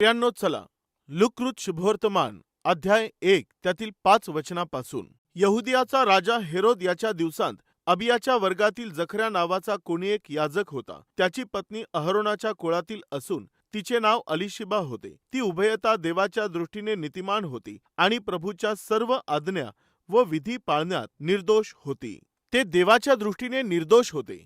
प्रियांनो, चला लुककृत शुभवर्तमान अध्याय 1 त्यातील 5 वचनापासून. यहुदियाचा राजा हेरोद याच्या दिवसांत अबियाच्या वर्गातील जखऱ्या नावाचा कोणी एक याजक होता. त्याची पत्नी अहरोनाच्या कुळातील असून तिचे नाव अलिशिबा होते. ती उभयता देवाच्या दृष्टीने नीतिमान होती आणि प्रभूच्या सर्व आज्ञा व विधी पाळण्यात निर्दोष होती. ते देवाच्या दृष्टीने निर्दोष होते.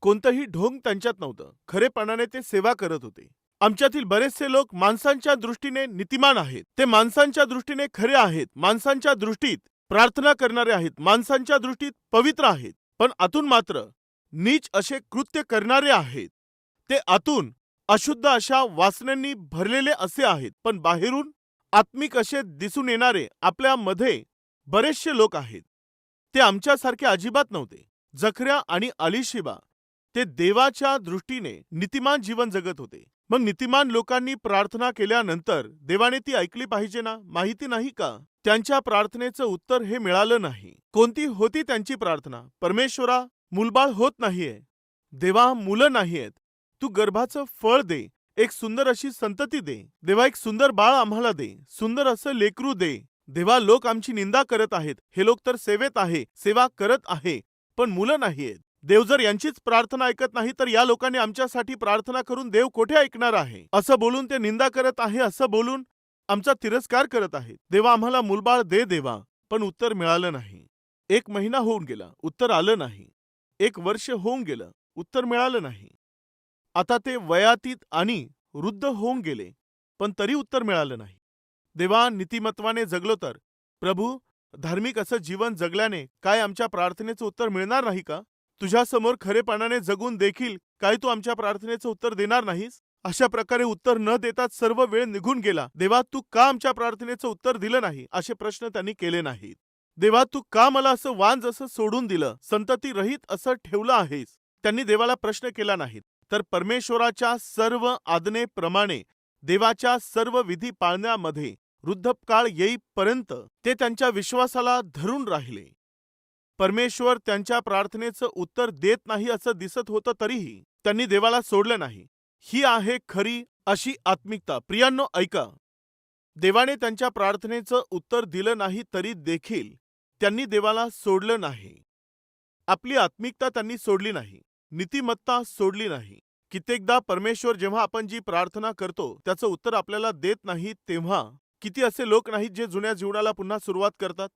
कोणतंही ढोंग त्यांच्यात नव्हतं. खरेपणाने ते सेवा करत होते. आमच्यातील बरेचसे लोक माणसांच्या दृष्टीने नीतिमान आहेत. ते माणसांच्या दृष्टीने खरे आहेत, माणसांच्या दृष्टीत प्रार्थना करणारे आहेत, माणसांच्या दृष्टीत पवित्र आहेत, पण आतून मात्र नीच असे कृत्य करणारे आहेत. ते आतून अशुद्ध अशा वासनांनी भरलेले असे आहेत, पण बाहेरून आत्मिक असे दिसून येणारे आपल्यामध्ये बरेचसे लोक आहेत. ते आमच्यासारखे अजिबात नव्हते. जखऱ्या आणि अलिशिबा ते देवाच्या दृष्टीने नीतिमान जीवन जगत होते. मग नीतिमान लोकांनी प्रार्थना केल्यानंतर देवाने ती ऐकली पाहिजे ना? माहिती नाही का? त्यांच्या प्रार्थनेचं उत्तर हे मिळालं नाही. कोणती होती त्यांची प्रार्थना? परमेश्वरा, मूलबाळ होत नाहीये. देवा, मुलं नाहीयेत. तू गर्भाचं फळ दे, एक सुंदर अशी संतती दे. देवा, एक सुंदर बाळ आम्हाला दे, सुंदर असं लेकरू दे. देवा, लोक आमची निंदा करत आहेत. हे लोक तर सेवेत आहे, सेवा करत आहे, पण मुलं नाहीयेत. देव जर यांचीच प्रार्थना ऐकत नाही तर या लोकांनी आमच्यासाठी प्रार्थना करून देव कोठे ऐकणार आहे? असं बोलून ते निंदा करत आहे, असं बोलून आमचा तिरस्कार करत आहेत. देवा, आम्हाला मूलबाळ दे देवा. पण उत्तर मिळालं नाही. 1 महिना होऊन गेला, उत्तर आलं नाही. 1 वर्ष होऊन गेलं, उत्तर मिळालं नाही. आता ते वयातीत आणि वृद्ध होऊन गेले, पण तरी उत्तर मिळालं नाही. देवा, नीतिमत्वाने जगलो तर, प्रभू, धार्मिक असं जीवन जगल्याने काय आमच्या प्रार्थनेचं उत्तर मिळणार नाही का? तुझ्यासमोर खरेपणाने जगून देखील काय तू आमच्या प्रार्थनेचं उत्तर देणार नाहीस? अशा प्रकारे उत्तर न देताच सर्व वेळ निघून गेला. देवा, तू का आमच्या प्रार्थनेचं उत्तर दिलं नाही? असे प्रश्न त्यांनी केले नाहीत. देवा, तू का मला असं वांज असं सोडून दिलं, संतती रहित असं ठेवलं आहेस? त्यांनी देवाला प्रश्न केला नाहीत. तर परमेश्वराच्या सर्व आज्ञेप्रमाणे देवाच्या सर्व विधी पाळण्यामध्ये वृद्धपकाळ येईपर्यंत ते त्यांच्या विश्वासाला धरून राहिले. परमेश्वर त्यांच्या प्रार्थनेचं उत्तर देत नाही असं दिसत होतं, तरीही त्यांनी देवाला सोडलं नाही. ही आहे खरी अशी आत्मिकता. प्रियांनो, ऐका. देवाने त्यांच्या प्रार्थनेचं उत्तर दिलं नाही तरी देखील त्यांनी देवाला सोडलं नाही. आपली आत्मिकता त्यांनी सोडली नाही, नीतिमत्ता सोडली नाही. कित्येकदा परमेश्वर जेव्हा आपण जी प्रार्थना करतो त्याचं उत्तर आपल्याला देत नाही, तेव्हा किती असे लोक नाहीत जे जुन्या जीवनाला पुन्हा सुरुवात करतात.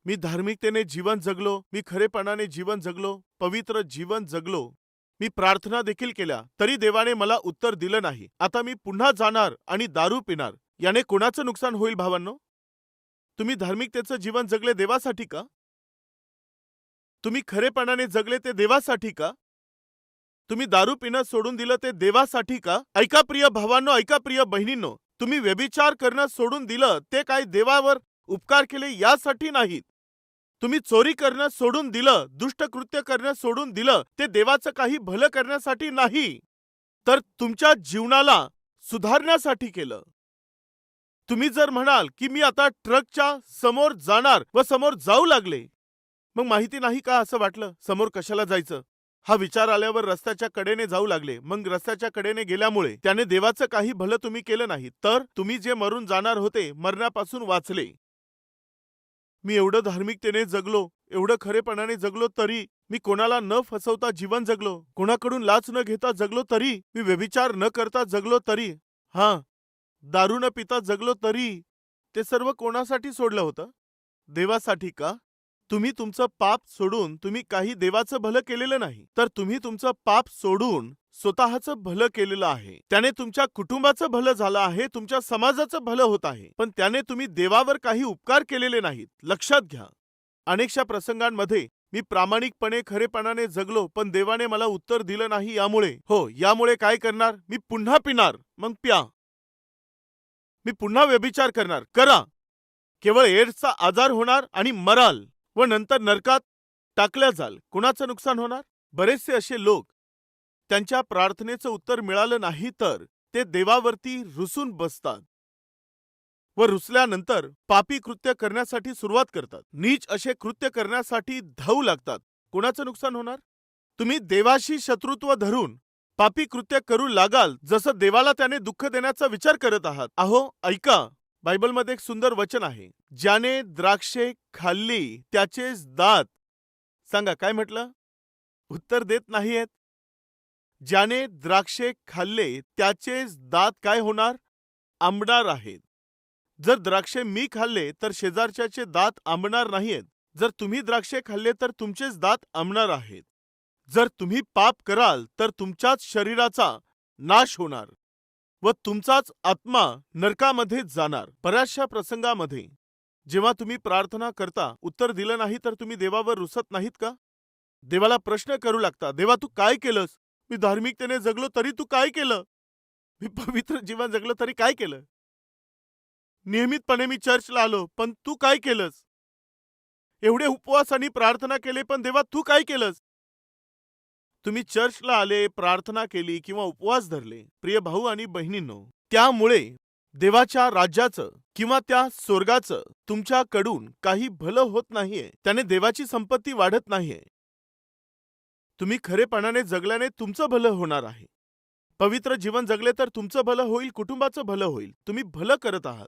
मी धार्मिकतेने जीवन जगलो, मी खरेपणाने जीवन जगलो, पवित्र जीवन जगलो, मी प्रार्थना देखील केल्या, तरी देवाने मला उत्तर दिलं नाही. आता मी पुन्हा जाणार आणि दारू पिणार. याने कोणाचं नुकसान होईल भावांनो? तुम्ही धार्मिकतेचं जीवन जगले देवासाठी का? तुम्ही खरेपणाने जगले ते देवासाठी का? तुम्ही दारू पिणं सोडून दिलं ते देवासाठी का? ऐका प्रिय भावांनो, ऐका प्रिय बहिणींनो, तुम्ही व्यभिचार करणं सोडून दिलं ते काय देवावर उपकार केले यासाठी नाहीत. तुम्ही चोरी करणं सोडून दिलं, दुष्टकृत्य करणं सोडून दिलं ते देवाचं काही भलं करण्यासाठी नाही, तर तुमच्या जीवनाला सुधारण्यासाठी केलं. तुम्ही जर म्हणाल की मी आता ट्रकच्या समोर जाणार व समोर जाऊ लागले, मग माहिती नाही का असं वाटलं समोर कशाला जायचं? हा विचार आल्यावर रस्त्याच्या कडेने जाऊ लागले. मग रस्त्याच्या कडेने गेल्यामुळे त्याने देवाचं काही भलं तुम्ही केलं नाही, तर तुम्ही जे मरून जाणार होते मरण्यापासून वाचले. मी एवढं धार्मिकतेने जगलो, एवढं खरेपणाने जगलो, तरी मी कोणाला न फसवता जीवन जगलो, कोणाकडून लाच न घेता जगलो, तरी मी व्यभिचार न करता जगलो, तरी दारू न पिता जगलो, तरी ते सर्व कोणासाठी सोडलं होतं? देवासाठी का? तुम्ही तुमचं पाप सोडून तुम्ही काही देवाचं भलं केलेलं नाही, तर तुम्ही तुमचं पाप सोडून स्वतःचं भलं केलेलं आहे. त्याने तुमच्या कुटुंबाचं भलं झालं आहे, तुमच्या समाजाचं भलं होत आहे, पण त्याने तुम्ही देवावर काही उपकार केलेले नाहीत. लक्षात घ्या. अनेकशा प्रसंगांमध्ये मी प्रामाणिकपणे खरेपणाने जगलो, पण देवाने मला उत्तर दिलं नाही. यामुळे काय करणार? मी पुन्हा पिणार. मग प्या. मी पुन्हा व्यभिचार करणार. करा. केवळ एड्सचा आजार होणार आणि मराल व नंतर नरकात टाकल्या जाल. कुणाचं नुकसान होणार? बरेचसे असे लोक त्यांच्या प्रार्थनेचं उत्तर मिळालं नाही तर ते देवावरती रुसून बसतात व रुसल्यानंतर पापी कृत्य करण्यासाठी सुरुवात करतात. नीच असे कृत्य करण्यासाठी धावू लागतात. कुणाचं नुकसान होणार? तुम्ही देवाशी शत्रुत्व धरून पापी कृत्य करू लागाल जसं देवाला त्याने दुःख देण्याचा विचार करत आहात. अहो ऐका, बायबलमध्ये एक सुंदर वचन आहे, ज्याने द्राक्षे खाल्ली त्याचेच दात. सांगा काय म्हटलं? उत्तर देत नाहीयेत. ज्याने द्राक्षे खाल्ले त्याचेच दात काय होणार? आंबणार आहेत. जर द्राक्षे मी खाल्ले तर शेजारच्याचे दात आंबणार नाहीयेत. जर तुम्ही द्राक्षे खाल्ले तर तुमचेच दात आंबणार आहेत. जर तुम्ही पाप कराल तर तुमच्याच शरीराचा नाश होणार व तुमचाच आत्मा नरकामध्ये जाणार. बऱ्याचशा प्रसंगामध्ये जेव्हा तुम्ही प्रार्थना करता, उत्तर दिलं नाही तर तुम्ही देवावर रुसत नाहीत का? देवाला प्रश्न करू लागता, देवा तू काय केलंस? मी धार्मिकतेने जगलो तरी तू काय केलं? मी पवित्र जीवन जगलो तरी काय केलं? नियमितपणे मी चर्चला आलो, पण तू काय केलंस? एवढे उपवास आणि प्रार्थना केले, पण देवा तू काय केलंस? तुम्ही चर्चला आले, प्रार्थना केली किंवा उपवास धरले, प्रिय भाऊ आणि बहिणींनो, त्यामुळे देवाच्या राज्याचं किंवा त्या स्वर्गाचं तुमच्याकडून काही भलं होत नाहीये. त्याने देवाची संपत्ती वाढत नाहीये. तुम्ही खरेपणाने जगल्याने तुमचं भलं होणार आहे. पवित्र जीवन जगले तर तुमचं भलं होईल, कुटुंबाचं भलं होईल. तुम्ही भलं करत आहात.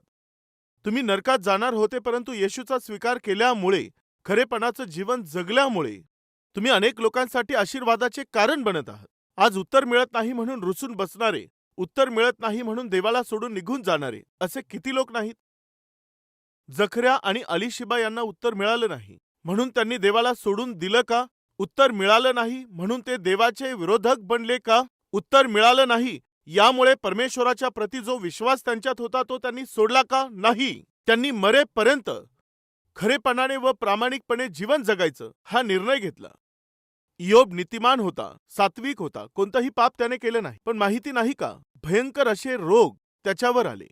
तुम्ही नरकात जाणार होते, परंतु येशूचा स्वीकार केल्यामुळे, खरेपणाचं जीवन जगल्यामुळे तुम्ही अनेक लोकांसाठी आशीर्वादाचे कारण बनत आहात. आज उत्तर मिळत नाही म्हणून रुसून बसणारे, उत्तर मिळत नाही म्हणून देवाला सोडून निघून जाणारे असे किती लोक नाहीत? जखऱ्या आणि अलीशिबा यांना उत्तर मिळालं नाही म्हणून त्यांनी देवाला सोडून दिलं का? उत्तर मिळालं नाही म्हणून ते देवाचे विरोधक बनले का? उत्तर मिळालं नाही यामुळे परमेश्वराच्या प्रती जो विश्वास त्यांच्यात होता तो त्यांनी सोडला का? नाही. त्यांनी मरेपर्यंत खरेपणाने व प्रामाणिकपणे जीवन जगायचं हा निर्णय घेतला. इयोब नीतिमान होता, सात्विक होता, कोणतंही पाप त्याने केलं नाही. पण माहिती नाही का, भयंकर असे रोग त्याच्यावर आले.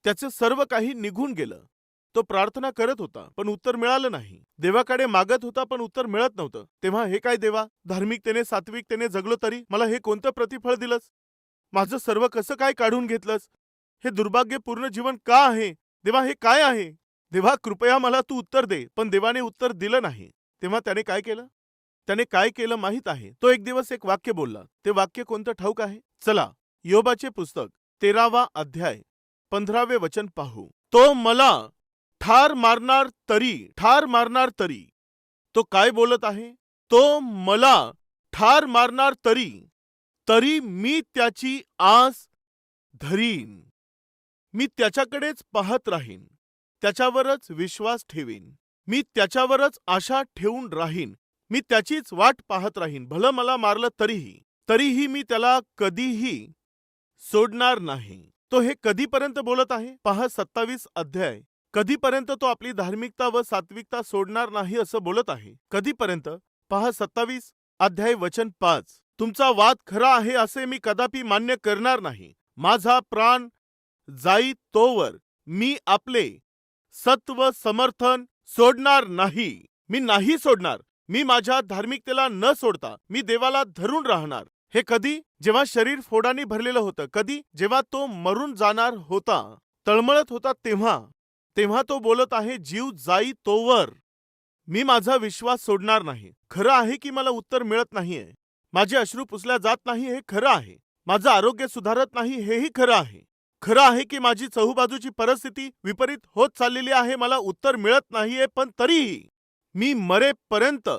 त्याचं सर्व काही निघून गेलं. तो प्रार्थना करत होता पण उत्तर मिळालं नाही. देवाकडे मागत होता पण उत्तर मिळत नव्हतं. तेव्हा हे काय देवा, धार्मिकतेने सात्विकतेने जगलो तरी मला हे कोणतं प्रतिफळ दिलंस? माझं सर्व कसं काय काढून घेतलंस? हे दुर्भाग्यपूर्ण जीवन का आहे? देवा हे काय आहे? देवा कृपया मला तू उत्तर दे. पण देवाने उत्तर दिलं नाही. तेव्हा त्याने काय केलं? त्याने काय केलं माहीत आहे? तो एक दिवस एक वाक्य बोलला. ते वाक्य कोणतं ठाऊक आहे? चला योबाचे पुस्तक 13वा अध्याय 15वे वचन पाहू. तो मला ठार मारणार तरी. तो काय बोलत आहे? तो मला ठार मारणार तरी मी त्याची आस धरीन. मी त्याच्याकडेच पाहत राहीन, त्याच्यावरच विश्वास ठेवीन. मी त्याच्यावरच आशा ठेवून राहीन. मी त्याचीच वाट पाहत राहीन. भलं मला मारलं तरीही मी त्याला कधीही सोडणार नाही. तो हे कधीपर्यंत बोलत आहे? पहा 27 अध्याय. कधीपर्यंत तो आपली धार्मिकता व सात्विकता सोडणार नाही असं बोलत आहे? कधीपर्यंत? पहा 27 अध्याय वचन 5. तुमचा वाद खरा आहे असे मी कदापि मान्य करणार नाही. माझा प्राण जाई तोवर मी आपले सत्व समर्थन सोडणार नाही. मी नाही सोडणार. मी माझ्या धार्मिकतेला न सोडता मी देवाला धरून राहणार. हे कधी? जेव्हा शरीर फोडाने भरलेलं होतं. कधी? जेव्हा तो मरून जाणार होता, तळमळत होता, तेव्हा तो बोलत आहे, जीव जाई तोवर मी माझा विश्वास सोडणार नाही. खरं आहे की मला उत्तर मिळत नाहीये. माझे अश्रू पुसल्या जात नाही हे खरं आहे. माझं आरोग्य सुधारत नाही हेही खरं आहे. खरं आहे की माझी चहूबाजूची परिस्थिती विपरीत होत चाललेली आहे. मला उत्तर मिळत नाहीये, पण तरीही मी मरेपर्यंत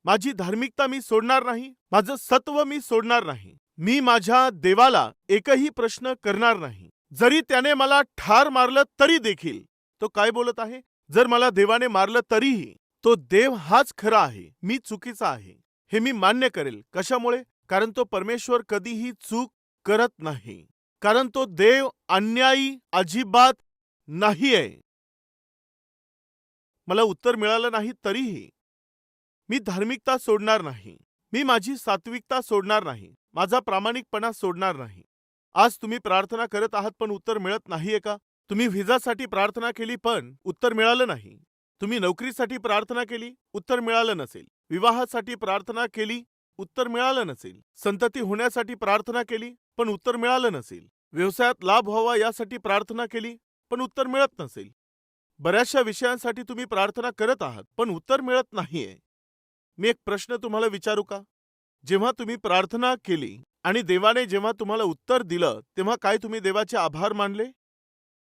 माझी धार्मिकता मी सोडणार नाही. माझं सत्व मी सोडणार नाही. मी माझ्या देवाला एकही प्रश्न करणार नाही. जरी त्याने मला ठार मारलं तरी देखील. तो काय बोलत आहे? जर मला देवाने मारलं तरीही तो देव हाच खरा आहे, मी चुकीचा आहे हे मी मान्य करेल. कशामुळे? कारण तो परमेश्वर कधीही चूक करत नाही. कारण तो देव अन्यायी अजिबात नाहीये. मला उत्तर मिळालं नाही तरीही मी धार्मिकता सोडणार नाही. मी माझी सात्विकता सोडणार नाही. माझा प्रामाणिकपणा सोडणार नाही. आज तुम्ही प्रार्थना करत आहात पण उत्तर मिळत नाहीये का? तुम्ही व्हिसासाठी प्रार्थना केली पण उत्तर मिळालं नाही. तुम्ही नोकरीसाठी प्रार्थना केली, उत्तर मिळालं नसेल. विवाहासाठी प्रार्थना केली, उत्तर मिळालं नसेल. संतती होण्यासाठी प्रार्थना केली पण उत्तर मिळालं नसेल. व्यवसायात लाभ व्हावा यासाठी प्रार्थना केली पण उत्तर मिळत नसेल. बऱ्याचशा विषयांसाठी तुम्ही प्रार्थना करत आहात पण उत्तर मिळत नाहीये. मी एक प्रश्न तुम्हाला विचारू का? जेव्हा तुम्ही प्रार्थना केली आणि देवाने जेव्हा तुम्हाला उत्तर दिलं, तेव्हा काय तुम्ही देवाचे आभार मानले?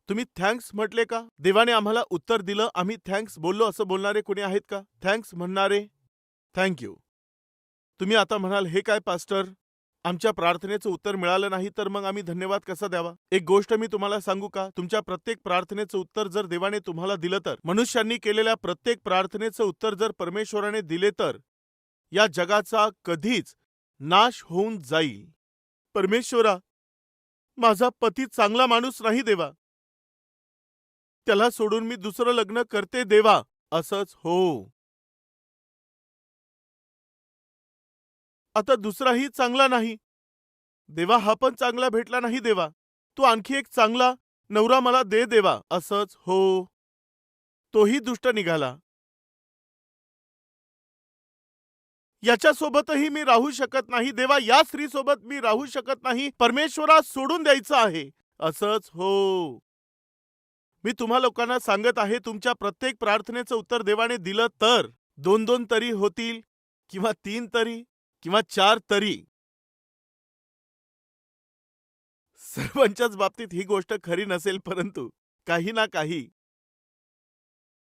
तुम्ही थँक्स म्हटले का? देवाने आम्हाला उत्तर दिलं, आम्ही थँक्स बोललो असं बोलणारे कोणी आहेत का? थँक्स म्हणणारे? Thank you. तुम्ही आता म्हणाल, हे काय पास्टर? आमच्या प्रार्थनेचं उत्तर मिळालं नाही तर मग आम्ही धन्यवाद कसा द्यावा? एक गोष्ट मी तुम्हाला सांगू का? तुमच्या प्रत्येक प्रार्थनेचं उत्तर जर देवाने तुम्हाला दिलं तर, मनुष्यांनी केलेल्या प्रत्येक प्रार्थनेचं उत्तर जर परमेश्वराने दिले तर, या जगाचा कधीच नाश होऊन जाईल. परमेश्वरा, माझा पती चांगला माणूस नाही देवा. त्याला सोडून मी दुसरं लग्न करते देवा. असंच हो. आता दुसराही चांगला नाही. देवा, हा पण चांगला भेटला नाही देवा. तू आणखी एक चांगला नवरा मला दे देवा. असंच हो. तोही दुष्ट निघाला. याच्यासोबतही मी राहू शकत नाही देवा. या स्त्रीसोबत मी राहू शकत नाही. परमेश्वरा, सोडून द्यायचं आहे. असंच हो. मी तुम्हा लोकांना सांगत आहे, तुमच्या प्रत्येक प्रार्थनेचं उत्तर देवाने दिलं तर 2-2 तरी होतील, किंवा 3 तरी, किंवा 4 तरी. सर्वांच्याच बाबतीत ही गोष्ट खरी नसेल, परंतु काही ना काही.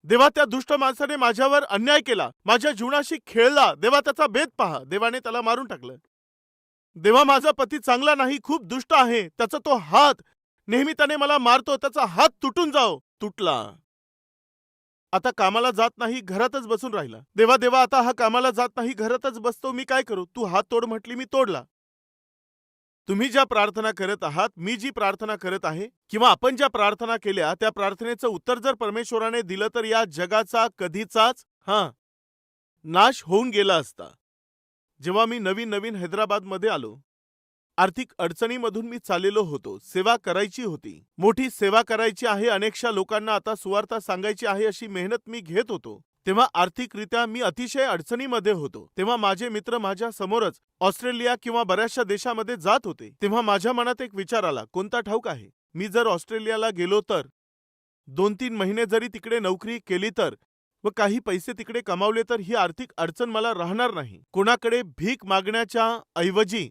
देवा, त्या दुष्ट माणसाने माझ्यावर अन्याय केला, माझ्या जीवनाशी खेळला. देवा, त्याचा बेत पहा. देवाने त्याला मारून टाकलं. देवा, माझा पती चांगला नाही, खूप दुष्ट आहे. त्याचा तो हात नेहमी त्याने मला मारतो. त्याचा हात तुटून जाओ. तुटला. आता कामाला जात नाही, घरातच बसून राहिला. देवा देवा, आता हा कामाला जात नाही, घरातच बसतो. मी काय करू? तू हात तोड म्हटली, मी तोडला. तुम्ही ज्या प्रार्थना करत आहात, मी जी प्रार्थना करत आहे, किंवा आपण ज्या प्रार्थना केल्या, त्या प्रार्थनेचं उत्तर जर परमेश्वराने दिलं तर या जगाचा कधीचाच नाश होऊन गेला असता. जेव्हा मी नवीन नवीन हैदराबादमध्ये आलो, आर्थिक अडचणीमधून मी चाललेलो होतो. सेवा करायची होती, मोठी सेवा करायची आहे, अनेकशा लोकांना आता सुवार्ता सांगायची आहे, अशी मेहनत मी घेत होतो. तेव्हा आर्थिकरित्या मी अतिशय अडचणीमध्ये होतो. तेव्हा माझे मित्र माझ्या समोरच ऑस्ट्रेलिया किंवा बऱ्याचशा देशामध्ये जात होते. तेव्हा माझ्या मनात एक विचार आला, कोणता ठाऊक आहे, मी जर ऑस्ट्रेलियाला गेलो तर 2-3 महिने जरी तिकडे नोकरी केली तर व काही पैसे तिकडे कमावले तर ही आर्थिक अडचण मला राहणार नाही. कोणाकडे भीक मागण्याच्या ऐवजी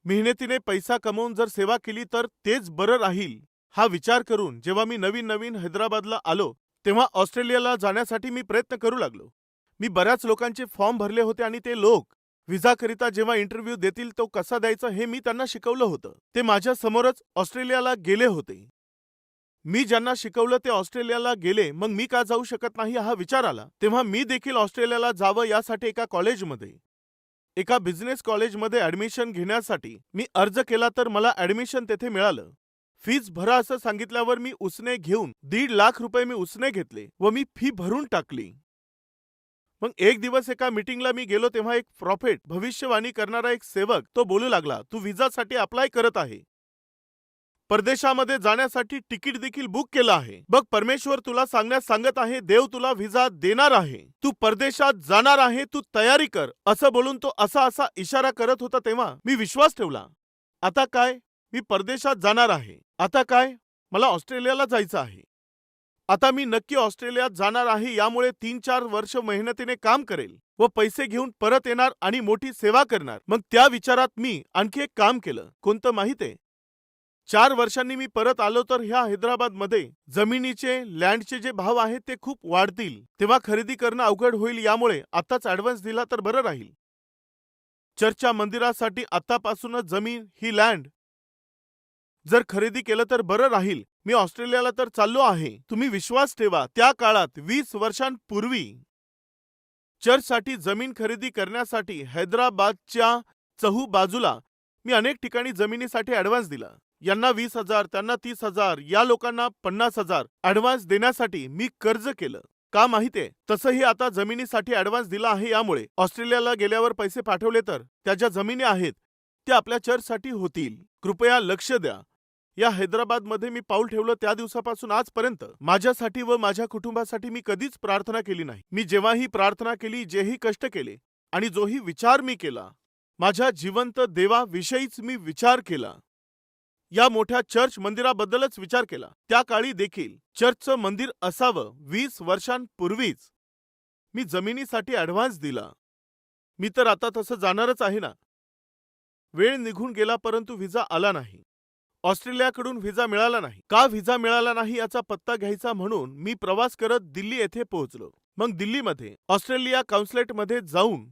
मेहनतीने पैसा कमवून जर सेवा केली तर तेच बरं राहील. हा विचार करून जेव्हा मी नवीन नवीन हैदराबादला आलो, तेव्हा ऑस्ट्रेलियाला जाण्यासाठी मी प्रयत्न करू लागलो. मी बऱ्याच लोकांचे फॉर्म भरले होते आणि ते लोक व्हिसाकरिता जेव्हा इंटरव्ह्यू देतील तो कसा द्यायचा हे मी त्यांना शिकवलं होतं. ते माझ्या समोरच ऑस्ट्रेलियाला गेले होते. मी ज्यांना शिकवलं ते ऑस्ट्रेलियाला गेले, मग मी का जाऊ शकत नाही हा विचार आला. तेव्हा मी देखील ऑस्ट्रेलियाला जावं यासाठी एका बिझनेस कॉलेजमध्ये ॲडमिशन घेण्यासाठी मी अर्ज केला, तर मला ॲडमिशन तेथे मिळालं. फीस भरा असं सांगितल्यावर मी उसने घेऊन 1.5 लाख रुपये मी उसने घेतले व मी फी भरून टाकली. मग एक दिवस एका मीटिंगला मी गेलो, तेव्हा एक प्रॉफेट, भविष्यवाणी करणारा एक सेवक, तो बोलू लागला, तू व्हिसासाठी अप्लाय करत आहे, परदेशामध्ये जाण्यासाठी तिकीट देखील बुक केलं आहे. बघ, परमेश्वर तुला सांगण्यास सांगत आहे, देव तुला व्हिसा देणार आहे, तू परदेशात जाणार आहे, तू तयारी कर. असं बोलून तो असा असा इशारा करत होता. तेव्हा मी विश्वास ठेवला. आता काय, मी परदेशात जाणार आहे. आता काय, मला ऑस्ट्रेलियाला जायचं आहे. आता मी नक्की ऑस्ट्रेलियात जाणार आहे. यामुळे 3-4 वर्ष मेहनतीने काम करेल व पैसे घेऊन परत येणार आणि मोठी सेवा करणार. मग त्या विचारात मी आणखी एक काम केलं. कोणतं माहितीये? 4 वर्षांनी मी परत आलो तर ह्या हैदराबादमध्ये जमिनीचे, लँडचे जे भाव आहेत ते खूप वाढतील. तेव्हा खरेदी करणं अवघड होईल. यामुळे आताच ॲडव्हान्स दिला तर बरं राहील. चर्चच्या मंदिरासाठी आतापासूनच जमीन, ही लँड जर खरेदी केलं तर बरं राहील. मी ऑस्ट्रेलियाला तर चाललो आहे. तुम्ही विश्वास ठेवा, त्या काळात 20 वर्षांपूर्वी चर्चसाठी जमीन खरेदी करण्यासाठी हैदराबादच्या चहूबाजूला मी अनेक ठिकाणी जमिनीसाठी ॲडव्हान्स दिला. यांना 20,000, त्यांना 30,000, या लोकांना 50,000 ॲडव्हान्स देण्यासाठी मी कर्ज केलं. का माहितीये? तसंही आता जमिनीसाठी ॲडव्हान्स दिला आहे. यामुळे ऑस्ट्रेलियाला गेल्यावर पैसे पाठवले तर त्या ज्या जमिनी आहेत त्या आपल्या चर्चसाठी होतील. कृपया लक्ष द्या. या हैदराबादमध्ये मी पाऊल ठेवलं त्या दिवसापासून आजपर्यंत माझ्यासाठी व माझ्या कुटुंबासाठी मी कधीच प्रार्थना केली नाही. मी जेव्हाही प्रार्थना केली, जेही कष्ट केले आणि जोही विचार मी केला, माझ्या जिवंत देवाविषयीच मी विचार केला. या मोठ्या चर्च मंदिराबद्दलच विचार केला. त्या काळी देखील चर्चचं मंदिर असावं, 20 वर्षांपूर्वीच मी जमिनीसाठी ॲडव्हान्स दिला. मी तर आता तसं जाणारच आहे ना. वेळ निघून गेला परंतु व्हिसा आला नाही. ऑस्ट्रेलियाकडून व्हिसा मिळाला नाही. का व्हिसा मिळाला नाही याचा पत्ता घ्यायचा म्हणून मी प्रवास करत दिल्ली येथे पोहोचलो. मग दिल्लीमध्ये ऑस्ट्रेलिया कॉन्सुलेटमध्ये जाऊन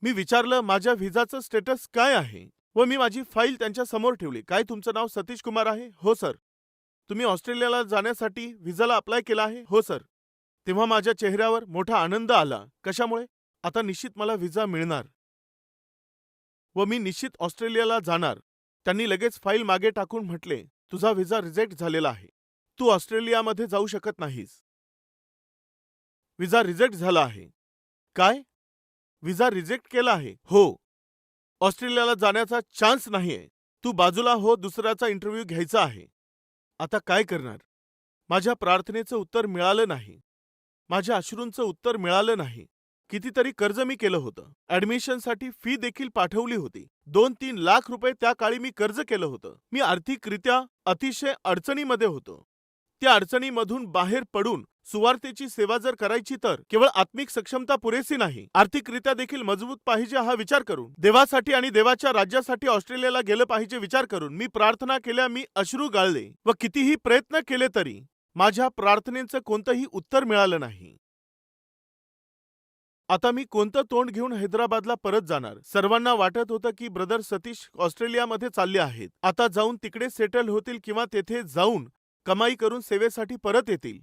मी विचारलं माझ्या व्हिसाचं स्टेटस काय आहे व मी माझी फाईल त्यांच्या समोर ठेवली. काय तुमचं नाव सतीश कुमार आहे? हो सर. तुम्ही ऑस्ट्रेलियाला जाण्यासाठी व्हिसाला अप्लाय केला आहे? हो सर. तेव्हा माझ्या चेहऱ्यावर मोठा आनंद आला. कशामुळे? आता निश्चित मला व्हिसा मिळणार व मी निश्चित ऑस्ट्रेलियाला जाणार. त्यांनी लगेच फाईल मागे टाकून म्हटले, तुझा व्हिसा रिजेक्ट झालेला आहे. तू ऑस्ट्रेलियामध्ये जाऊ शकत नाहीस. व्हिसा रिजेक्ट झाला आहे. काय? व्हिसा रिजेक्ट केला आहे? हो. ऑस्ट्रेलियाला जाण्याचा चान्स नाहीये. तू बाजूला हो, दुसऱ्याचा इंटरव्ह्यू घ्यायचा आहे. आता काय करणार? माझ्या प्रार्थनेचं उत्तर मिळालं नाही. माझ्या अश्रूंचं उत्तर मिळालं नाही. कितीतरी कर्ज मी केलं होतं. ॲडमिशनसाठी फी देखील पाठवली होती. 2-3 लाख रुपये त्या काळी मी कर्ज केलं होतं. मी आर्थिकरित्या अतिशय अडचणीमध्ये होतो. त्या अडचणीमधून बाहेर पडून सुवार्तेची सेवा जर करायची तर केवळ आत्मिक सक्षमता पुरेसी नाही, आर्थिकरित्या देखील मजबूत पाहिजे हा विचार करून, देवासाठी आणि देवाच्या राज्यासाठी ऑस्ट्रेलियाला गेलं पाहिजे विचार करून मी प्रार्थना केल्या. मी अश्रू गाळले व कितीही प्रयत्न केले तरी माझ्या प्रार्थनेचं कोणतंही उत्तर मिळालं नाही. आता मी कोणतं तोंड घेऊन हैदराबादला परत जाणार? सर्वांना वाटत होतं की ब्रदर सतीश ऑस्ट्रेलियामध्ये चालले आहेत. आता जाऊन तिकडे सेटल होतील किंवा तेथे जाऊन कमाई करून सेवेसाठी परत येतील.